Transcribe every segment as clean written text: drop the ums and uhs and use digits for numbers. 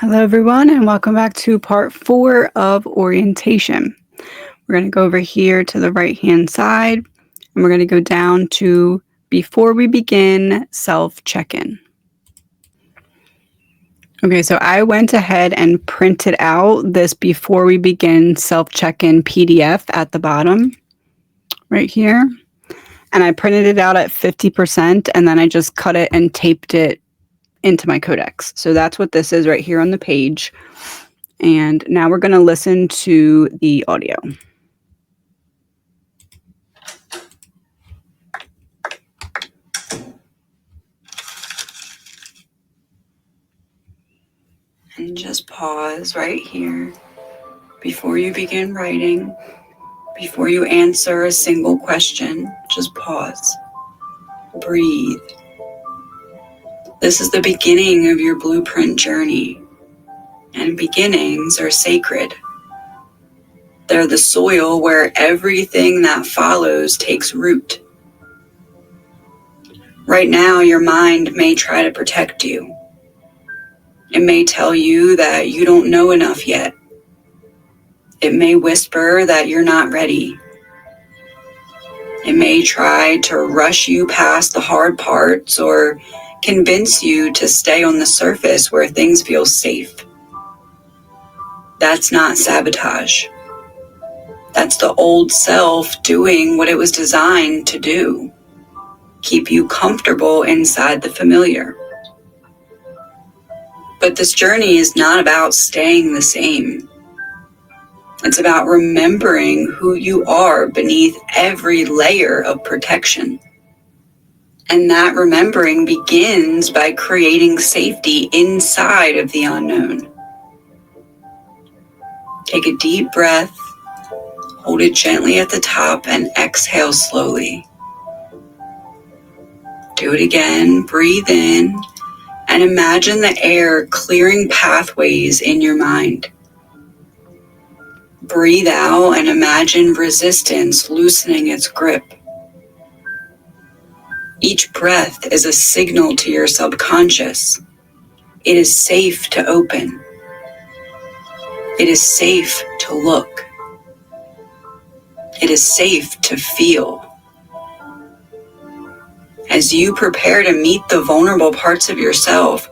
Hello, everyone, and welcome back to part 4 of orientation. We're going to go over here to the right-hand side, and we're going to go down to before we begin, self-check-in. Okay, so I went ahead and printed out this before we begin self-check-in PDF at the bottom, right here. And I printed it out at 50%, and then I just cut it and taped it into my codex. So that's what this is right here on the page. And now we're going to listen to the audio. And just pause right here before you begin writing, before you answer a single question. Just pause. Breathe. This is the beginning of your blueprint journey, and beginnings are sacred. They're the soil where everything that follows takes root. Right now, your mind may try to protect you. It may tell you that you don't know enough yet. It may whisper that you're not ready. It may try to rush you past the hard parts or convince you to stay on the surface where things feel safe. That's not sabotage. That's the old self doing what it was designed to do. Keep you comfortable inside the familiar. But this journey is not about staying the same. It's about remembering who you are beneath every layer of protection. And that remembering begins by creating safety inside of the unknown. Take a deep breath, hold it gently at the top, and exhale slowly. Do it again, breathe in, and imagine the air clearing pathways in your mind. Breathe out and imagine resistance loosening its grip. Each breath is a signal to your subconscious. It is safe to open. It is safe to look. It is safe to feel. As you prepare to meet the vulnerable parts of yourself,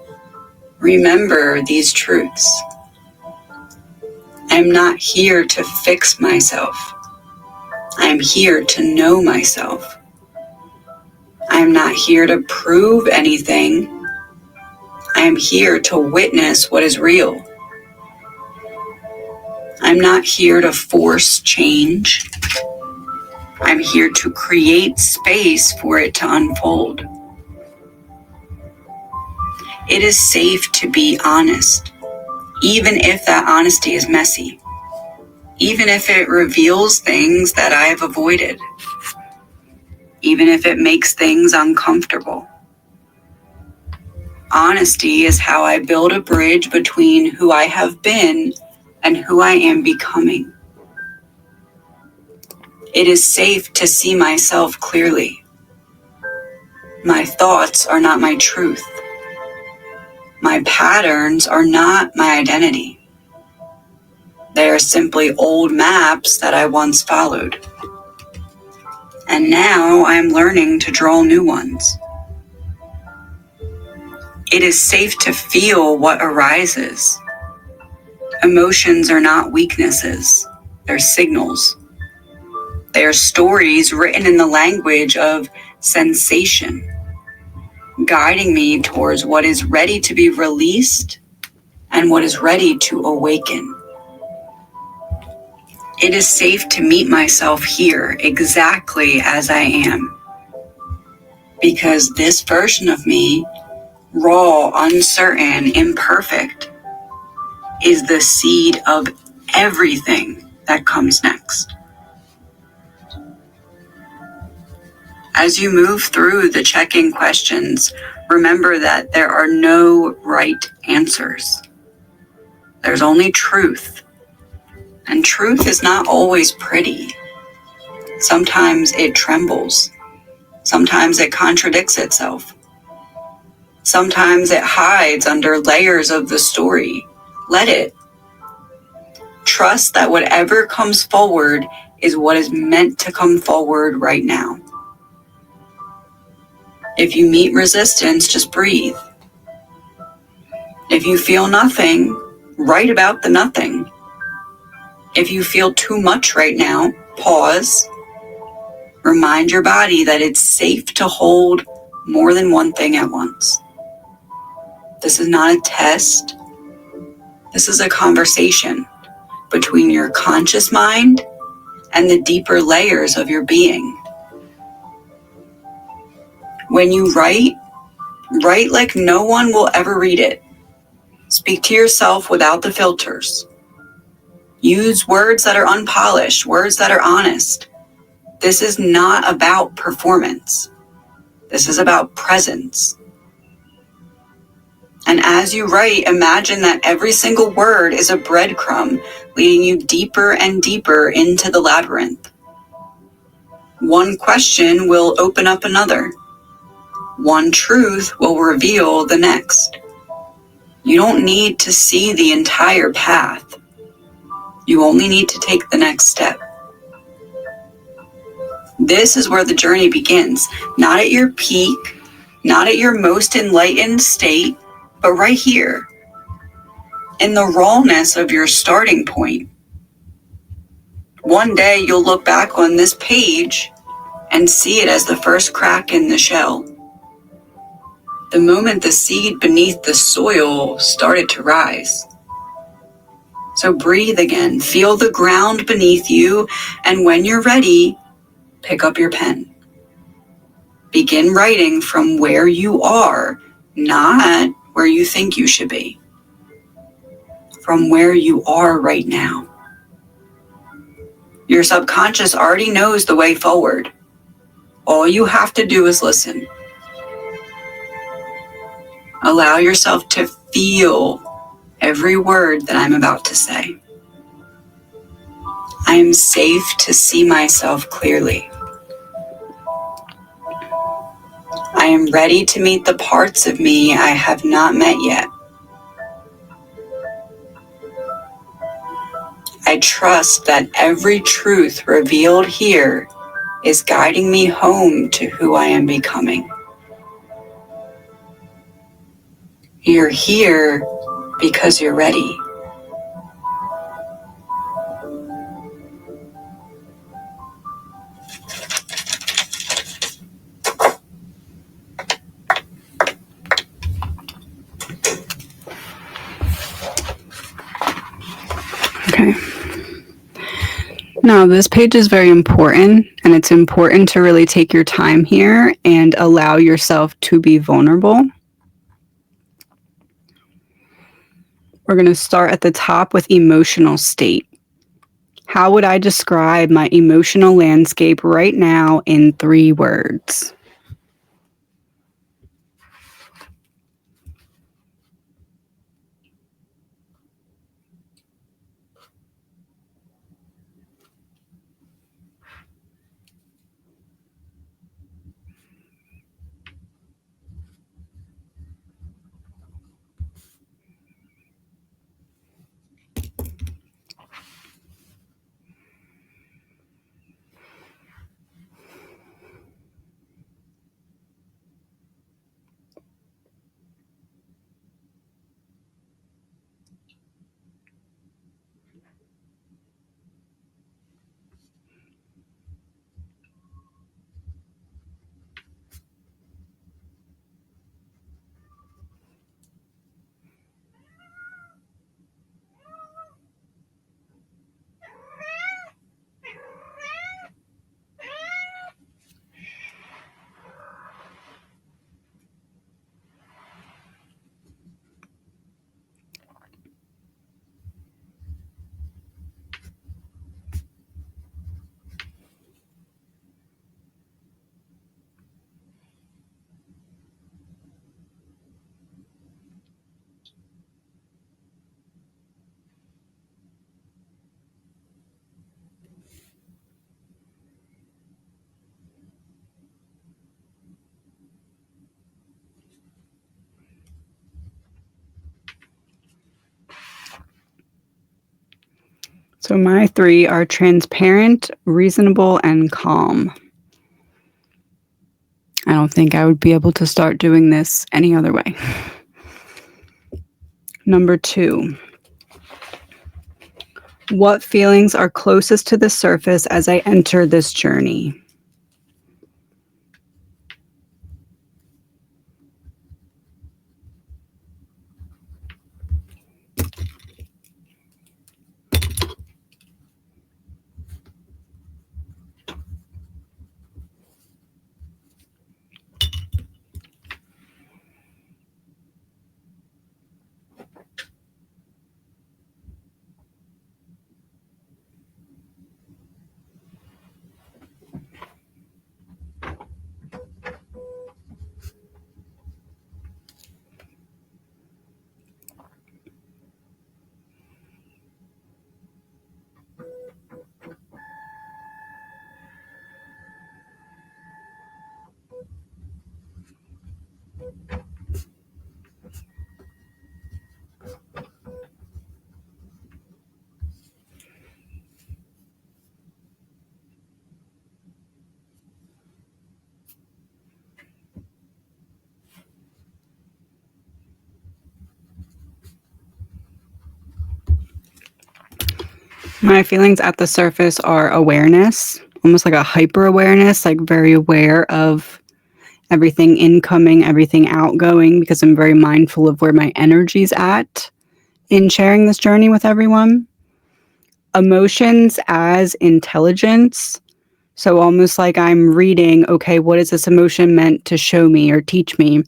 remember these truths. I am not here to fix myself. I am here to know myself. I am not here to prove anything. I am here to witness what is real. I'm not here to force change. I'm here to create space for it to unfold. It is safe to be honest, even if that honesty is messy, even if it reveals things that I have avoided, even if it makes things uncomfortable. Honesty is how I build a bridge between who I have been and who I am becoming. It is safe to see myself clearly. My thoughts are not my truth. My patterns are not my identity. They are simply old maps that I once followed. And now I am learning to draw new ones. It is safe to feel what arises. Emotions are not weaknesses. They're signals. They are stories written in the language of sensation, guiding me towards what is ready to be released and what is ready to awaken. It is safe to meet myself here exactly as I am, because this version of me, raw, uncertain, imperfect, is the seed of everything that comes next. As you move through the check-in questions, remember that there are no right answers. There's only truth. And truth is not always pretty. Sometimes it trembles. Sometimes it contradicts itself. Sometimes it hides under layers of the story, Let it. Trust that whatever comes forward is what is meant to come forward right now. If you meet resistance, just breathe. If you feel nothing, write about the nothing. If you feel too much right now, pause. Remind your body that it's safe to hold more than one thing at once. This is not a test. This is a conversation between your conscious mind and the deeper layers of your being. When you write like no one will ever read it. Speak to yourself without the filters. Use words that are unpolished, words that are honest. This is not about performance. This is about presence. And as you write, imagine that every single word is a breadcrumb leading you deeper and deeper into the labyrinth. One question will open up another. One truth will reveal the next. You don't need to see the entire path. You only need to take the next step. This is where the journey begins, not at your peak, not at your most enlightened state, but right here, in the rawness of your starting point. One day you'll look back on this page and see it as the first crack in the shell. The moment the seed beneath the soil started to rise. So breathe again, feel the ground beneath you, and when you're ready, pick up your pen. Begin writing from where you are, not where you think you should be. From where you are right now. Your subconscious already knows the way forward. All you have to do is listen. Allow yourself to feel every word that I'm about to say. I am safe to see myself clearly. I am ready to meet the parts of me I have not met yet. I trust that every truth revealed here is guiding me home to who I am becoming. You're here because you're ready. Okay. Now, this page is very important, and it's important to really take your time here and allow yourself to be vulnerable. We're going to start at the top with emotional state. How would I describe my emotional landscape right now in 3 words? So my 3 are transparent, reasonable, and calm. I don't think I would be able to start doing this any other way. Number 2. What feelings are closest to the surface as I enter this journey? My feelings at the surface are awareness, almost like a hyper awareness, like very aware of everything incoming, everything outgoing, because I'm very mindful of where my energy's at in sharing this journey with everyone. Emotions as intelligence. So almost like I'm reading, okay, what is this emotion meant to show me or teach me?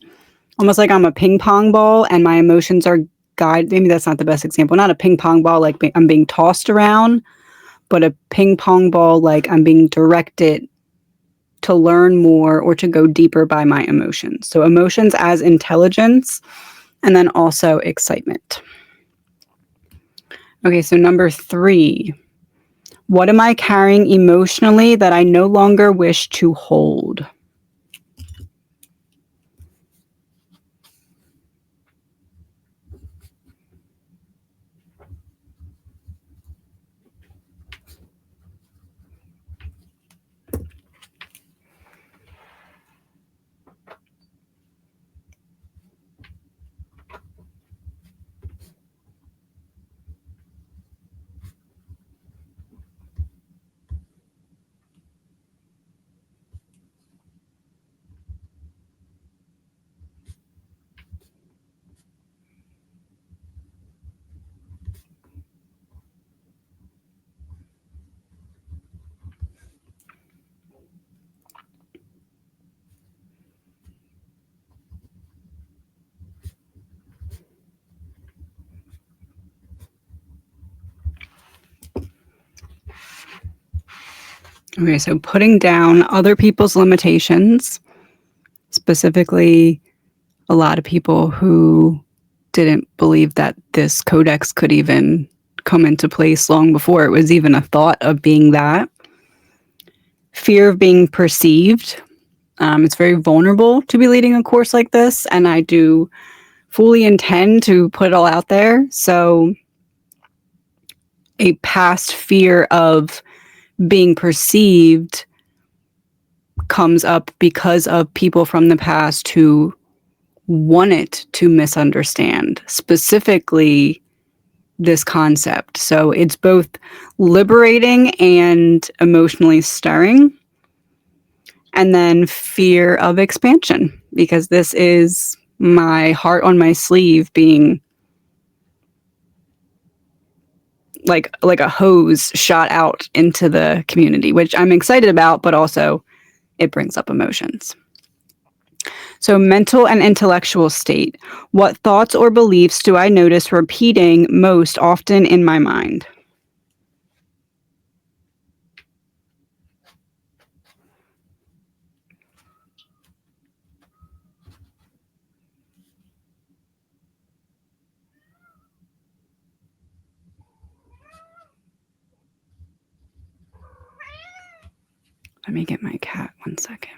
Almost like I'm a ping pong ball and my emotions are guided. Maybe that's not the best example. Not a ping pong ball like I'm being tossed around, but a ping pong ball like I'm being directed to learn more or to go deeper by my emotions. So emotions as intelligence, and then also excitement. Okay, so number 3. What am I carrying emotionally that I no longer wish to hold? Okay, so putting down other people's limitations, specifically a lot of people who didn't believe that this codex could even come into place long before it was even a thought of being that. Fear of being perceived. It's very vulnerable to be leading a course like this, and I do fully intend to put it all out there. So a past fear of being perceived comes up because of people from the past who wanted to misunderstand specifically this concept. So it's both liberating and emotionally stirring. And then fear of expansion, because this is my heart on my sleeve being like a hose shot out into the community, which I'm excited about, but also it brings up emotions. So mental and intellectual state. What thoughts or beliefs do I notice repeating most often in my mind? Let me get my cat 1 second.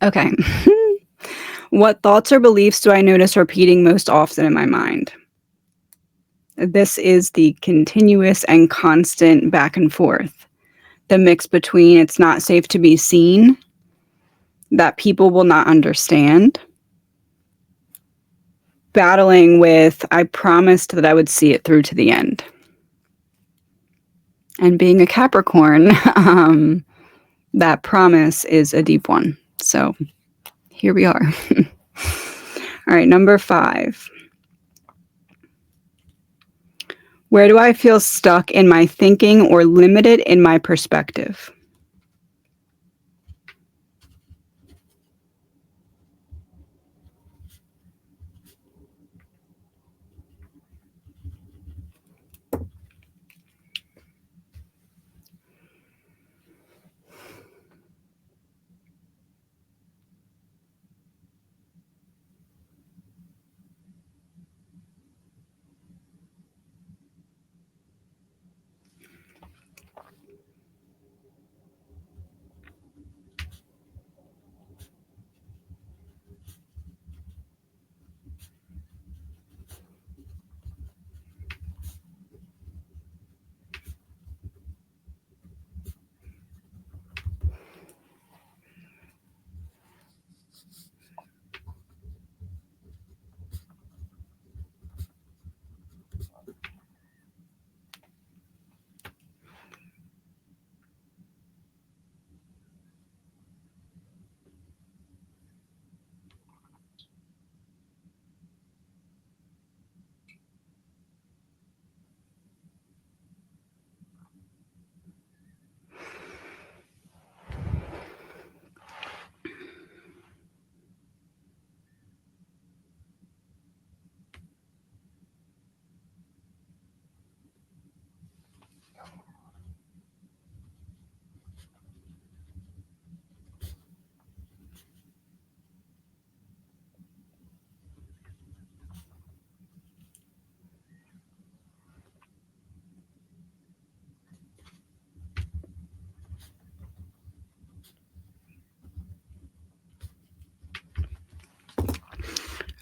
Okay. What thoughts or beliefs do I notice repeating most often in my mind? This is the continuous and constant back and forth. The mix between it's not safe to be seen, that people will not understand, battling with I promised that I would see it through to the end. And being a Capricorn, that promise is a deep one. So here we are. All right, number 5. Where do I feel stuck in my thinking or limited in my perspective?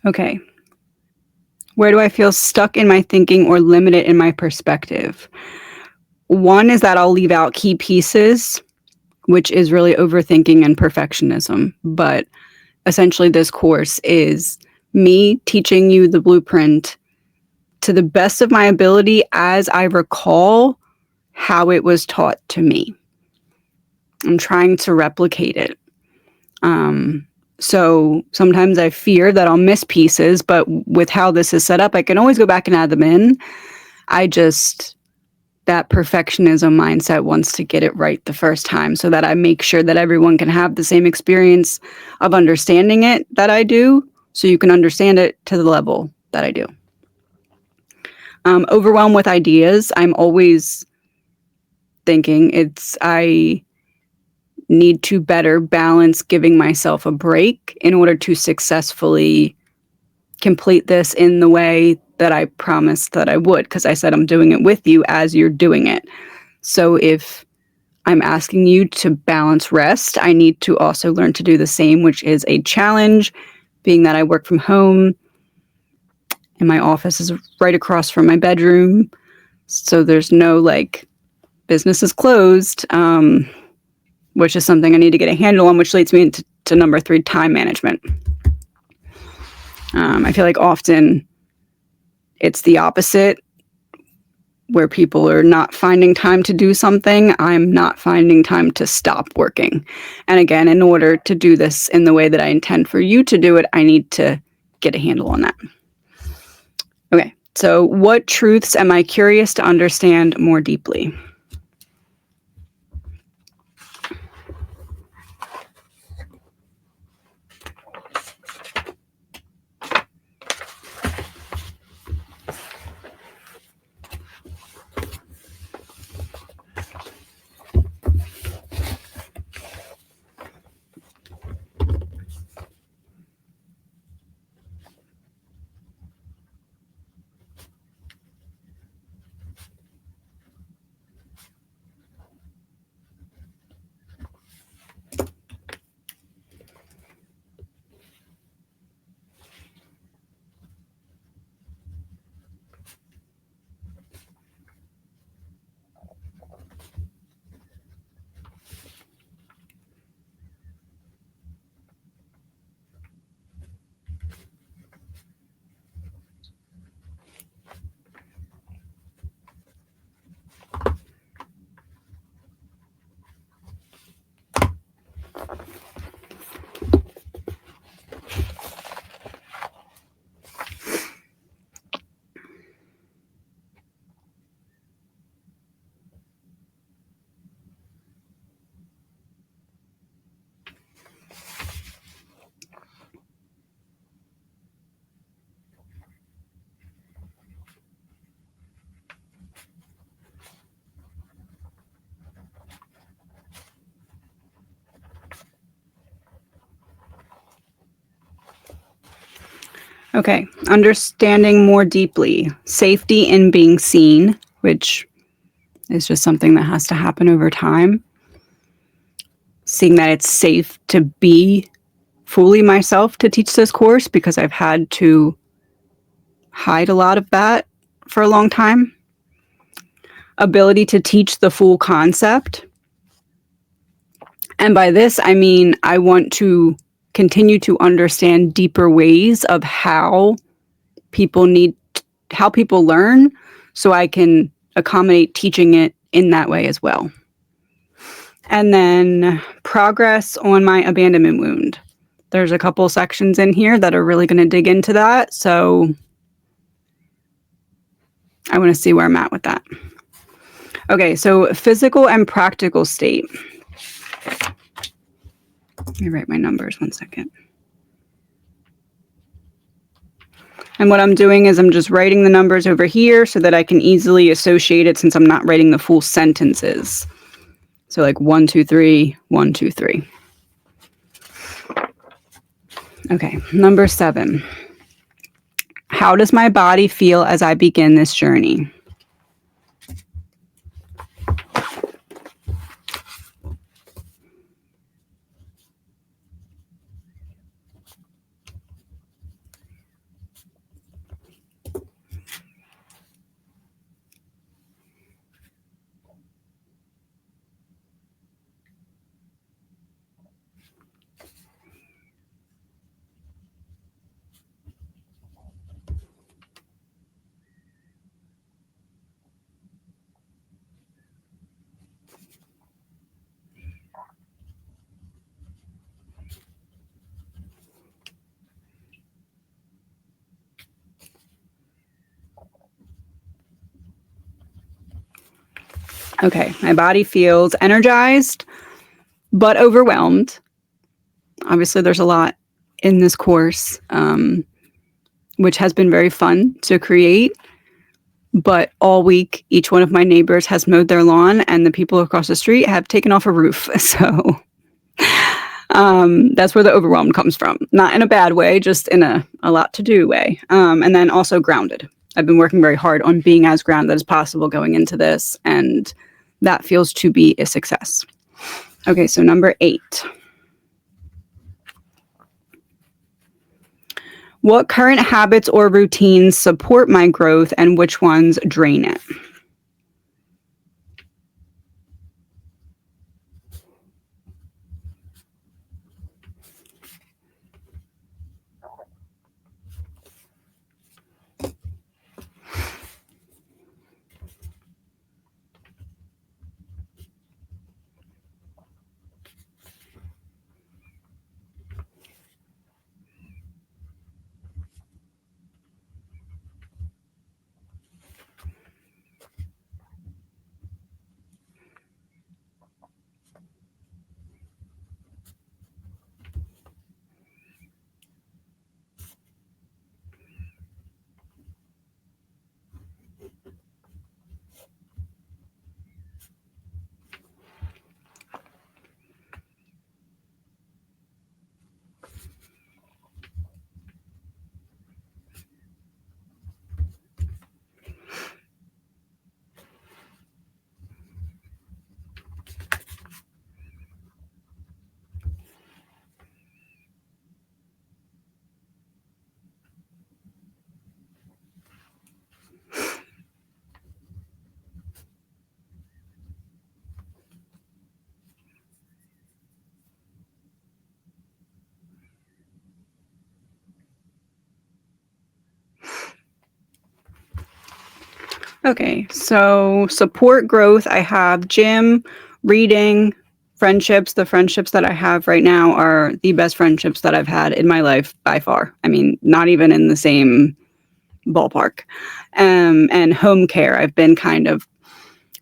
Okay. Where do I feel stuck in my thinking or limited in my perspective? One is that I'll leave out key pieces, which is really overthinking and perfectionism. But essentially, this course is me teaching you the blueprint to the best of my ability as I recall how it was taught to me. I'm trying to replicate it. So sometimes I fear that I'll miss pieces, but with how this is set up, I can always go back and add them in. That perfectionism mindset wants to get it right the first time so that I make sure that everyone can have the same experience of understanding it that I do, so you can understand it to the level that I do. Overwhelmed with ideas, I'm always thinking I need to better balance giving myself a break in order to successfully complete this in the way that I promised that I would, because I said I'm doing it with you as you're doing it. So if I'm asking you to balance rest, I need to also learn to do the same, which is a challenge, being that I work from home and my office is right across from my bedroom. So there's no business is closed, which is something I need to get a handle on, which leads me into number 3, time management. I feel like often it's the opposite, where people are not finding time to do something. I'm not finding time to stop working. And again, in order to do this in the way that I intend for you to do it, I need to get a handle on that. Okay, so what truths am I curious to understand more deeply? Okay, understanding more deeply. Safety in being seen, which is just something that has to happen over time. Seeing that it's safe to be fully myself to teach this course, because I've had to hide a lot of that for a long time. Ability to teach the full concept. And by this, I mean, I want to continue to understand deeper ways of how people learn, so I can accommodate teaching it in that way as well. And then progress on my abandonment wound. There's a couple sections in here that are really going to dig into that. So I want to see where I'm at with that. Okay, so physical and practical state. Let me write my numbers 1 second. And what I'm doing is I'm just writing the numbers over here so that I can easily associate it, since I'm not writing the full sentences. So like 1, 2, 3, 1, 2, 3. Okay, number 7. How does my body feel as I begin this journey? Okay, my body feels energized, but overwhelmed. Obviously, there's a lot in this course, which has been very fun to create. But all week, each one of my neighbors has mowed their lawn, and the people across the street have taken off a roof. So that's where the overwhelm comes from. Not in a bad way, just in a lot to do way. And then also grounded. I've been working very hard on being as grounded as possible going into this, and that feels to be a success. Okay, so number 8. What current habits or routines support my growth, and which ones drain it? Okay, so support growth, I have gym, reading, friendships. The friendships that I have right now are the best friendships that I've had in my life by far. I mean, not even in the same ballpark. And home care. I've been kind of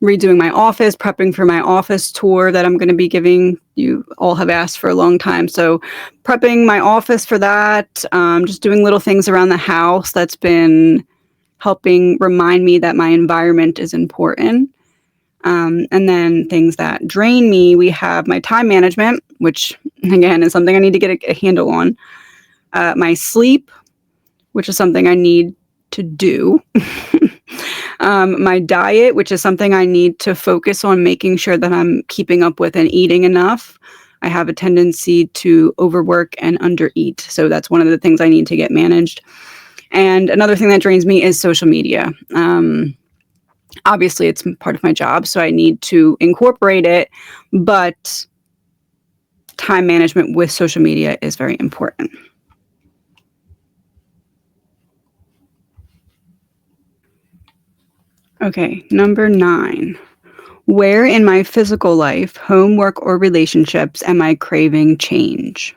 redoing my office, prepping for my office tour that I'm going to be giving. You all have asked for a long time. So prepping my office for that, just doing little things around the house that's been helping remind me that my environment is important. And then things that drain me, we have my time management, which again is something I need to get a handle on. My sleep, which is something I need to do. My diet, which is something I need to focus on making sure that I'm keeping up with and eating enough. I have a tendency to overwork and undereat. So that's one of the things I need to get managed. And another thing that drains me is social media. Obviously, it's part of my job, so I need to incorporate it. But time management with social media is very important. Okay, number 9. Where in my physical life, homework, or relationships am I craving change?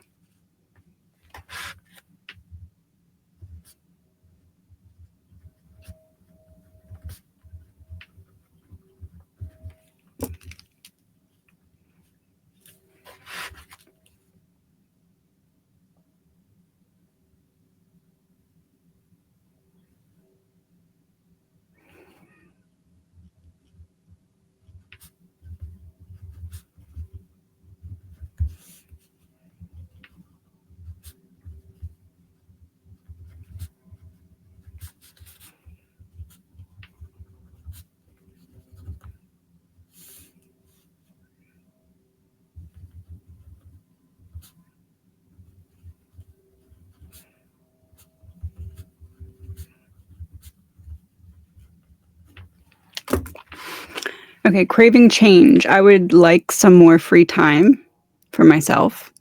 Okay, craving change. I would like some more free time for myself.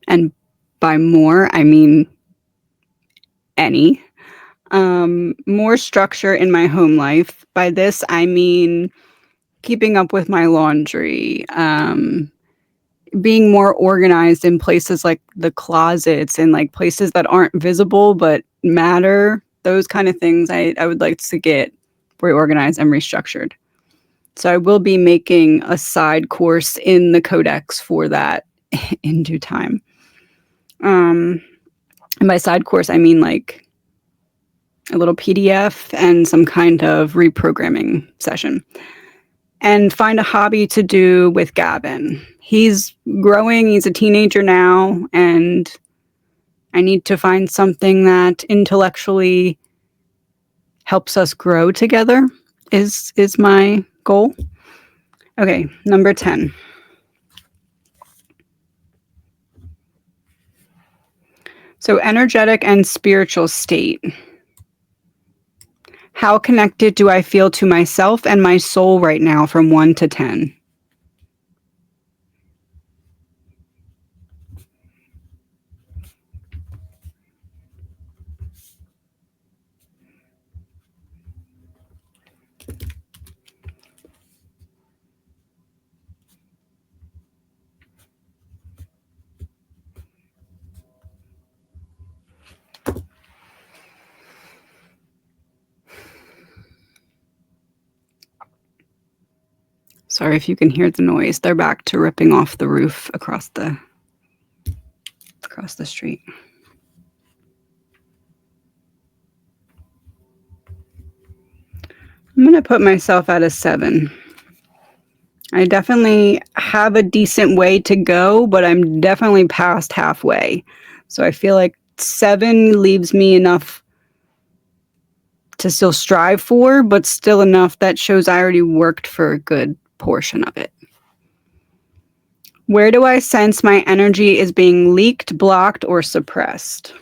And by more, I mean any. More structure in my home life. By this, I mean keeping up with my laundry, being more organized in places like the closets and like places that aren't visible but matter. Those kind of things I would like to get reorganized and restructured. So I will be making a side course in the codex for that in due time. And by side course, I mean like a little PDF and some kind of reprogramming session. And find a hobby to do with Gavin. He's growing, he's a teenager now, and I need to find something that intellectually helps us grow together is my goal. Okay, number 10. So energetic and spiritual state. How connected do I feel to myself and my soul right now from 1 to 10? Sorry if you can hear the noise. They're back to ripping off the roof across the street. I'm going to put myself at a 7. I definitely have a decent way to go, but I'm definitely past halfway. So I feel like 7 leaves me enough to still strive for, but still enough that shows I already worked for a good portion of it. Where do I sense my energy is being leaked, blocked, or suppressed?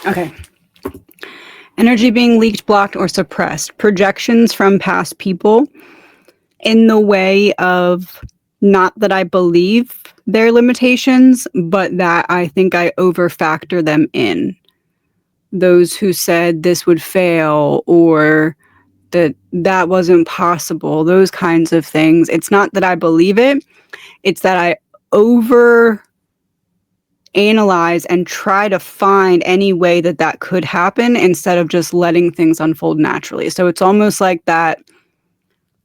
Okay. Energy being leaked, blocked, or suppressed. Projections from past people in the way of not that I believe their limitations, but that I think I overfactor them in. Those who said this would fail or that wasn't possible, those kinds of things. It's not that I believe it, it's that I over analyze and try to find any way that that could happen instead of just letting things unfold naturally. So it's almost like that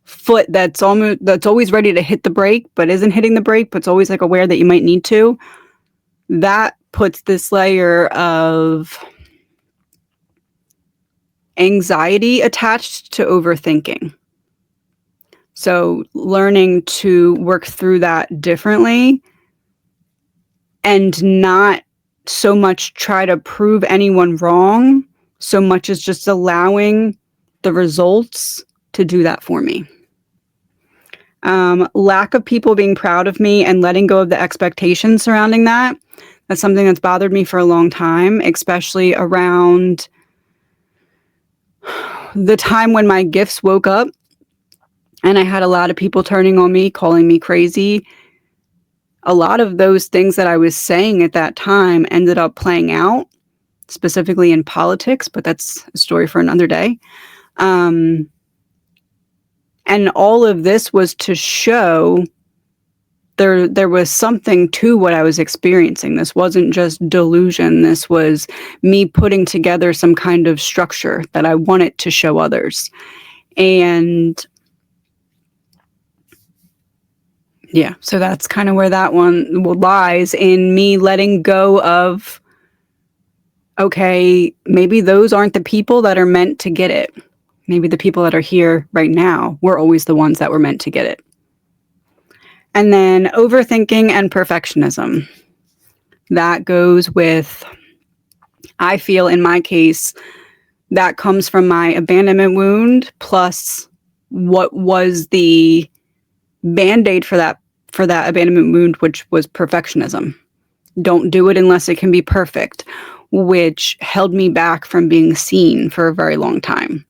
foot that's always ready to hit the brake but isn't hitting the brake, but it's always like aware that you might need to. That puts this layer of anxiety attached to overthinking. So learning to work through that differently and not so much try to prove anyone wrong, so much as just allowing the results to do that for me. Lack of people being proud of me and letting go of the expectations surrounding that. That's something that's bothered me for a long time, especially around the time when my gifts woke up and I had a lot of people turning on me, calling me crazy. A lot of those things that I was saying at that time ended up playing out, specifically in politics, but that's a story for another day. And all of this was to show there was something to what I was experiencing. This wasn't just delusion. This was me putting together some kind of structure that I wanted to show others. And yeah, so that's kind of where that one lies, in me letting go of, okay, maybe those aren't the people that are meant to get it. Maybe the people that are here right now were always the ones that were meant to get it. And then overthinking and perfectionism. That goes with, I feel in my case, that comes from my abandonment wound plus what was the band-aid for that abandonment wound, which was perfectionism. Don't do it unless it can be perfect, which held me back from being seen for a very long time.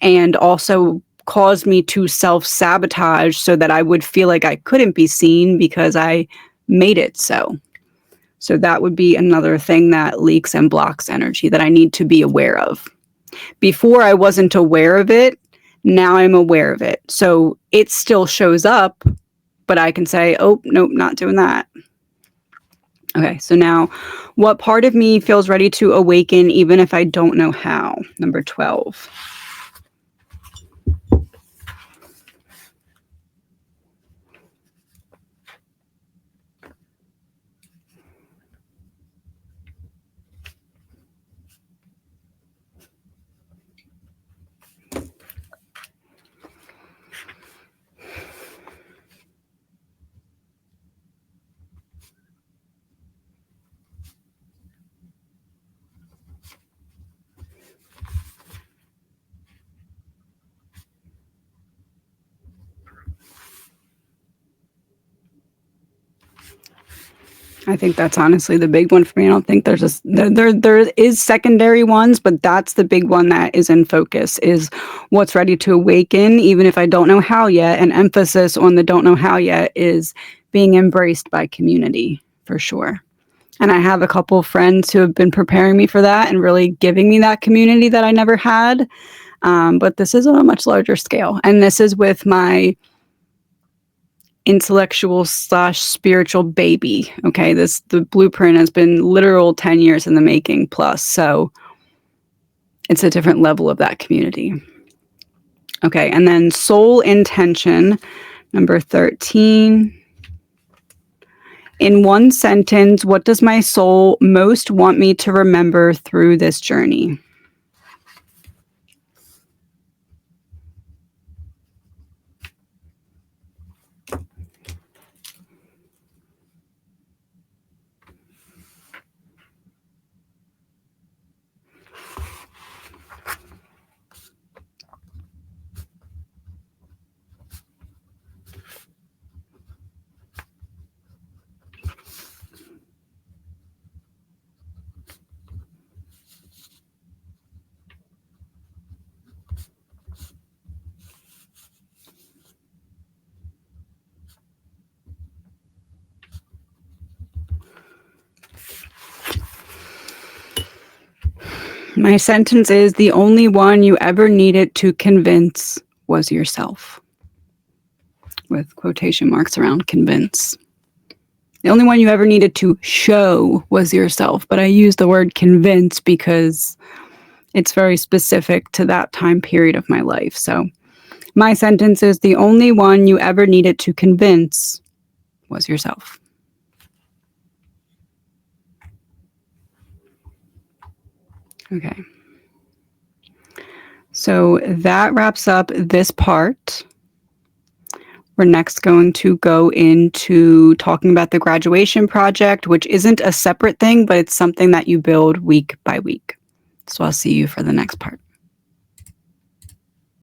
And also caused me to self-sabotage so that I would feel like I couldn't be seen because I made it so. So that would be another thing that leaks and blocks energy that I need to be aware of. Before I wasn't aware of it, now I'm aware of it. So it still shows up, but I can say, oh, nope, not doing that. Okay, so now what part of me feels ready to awaken even if I don't know how? Number 12. I think that's honestly the big one for me. I don't think there's there is secondary ones, but that's the big one that is in focus, is what's ready to awaken, even if I don't know how yet. And emphasis on the don't know how yet is being embraced by community for sure. And I have a couple of friends who have been preparing me for that and really giving me that community that I never had. But this is on a much larger scale. And this is with my intellectual / spiritual baby. Okay, the blueprint has been literal 10 years in the making plus. So it's a different level of that community. Okay, and then soul intention, number 13. In one sentence, what does my soul most want me to remember through this journey? My sentence is, the only one you ever needed to convince was yourself. With quotation marks around convince. The only one you ever needed to show was yourself. But I use the word convince because it's very specific to that time period of my life. So my sentence is, the only one you ever needed to convince was yourself. Okay. So that wraps up this part. We're next going to go into talking about the graduation project, which isn't a separate thing, but it's something that you build week by week. So I'll see you for the next part.